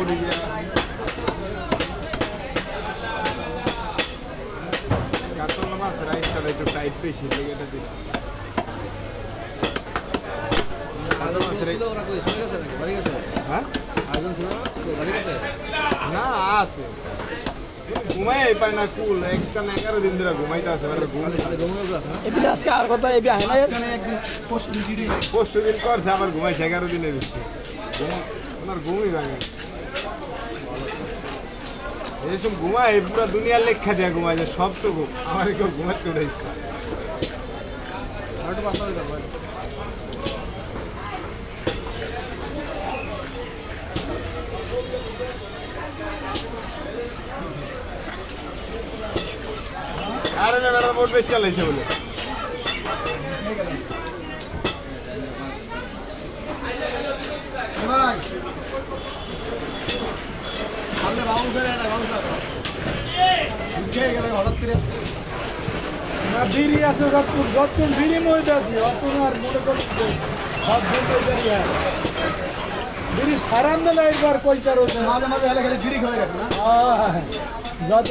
পড়ে গিয়া কাতলা মাছ রাইসটা একটু টাইট বেশি লাগে এটা দিই হ্যাঁ না আছে ঘুমাই পায় না কুল একটা 11 দিন ধরে ঘুমাইতে আছে আজকে আর কথা এই আহে না পরশু দিন করছে আবার ঘুমাইছে 11 দিনের বেশি ওনার ঘুমই ভাঙে এইসব ঘুমায় পুরো দুনিয়ার লেখা দেয়া ঘুমায় যে সব তো ঘুম আমার কেউ ঘুমাতে উঠেছে আরে না ম্যাডাম বোট বেচ চালাইছে বলে ভাই আলে বাউল করে না বাউল গেলে হঠাৎ করে না বিড়ি আছে যত বিড়ি মইতে আছে আপনার মনে করুন সব বন্ধ হয়ে যায় বিড়ি সারান দিলে একবার কইতার মাঝে মাঝে হলে খালি বিড়ি খাওয়া রাখে না যত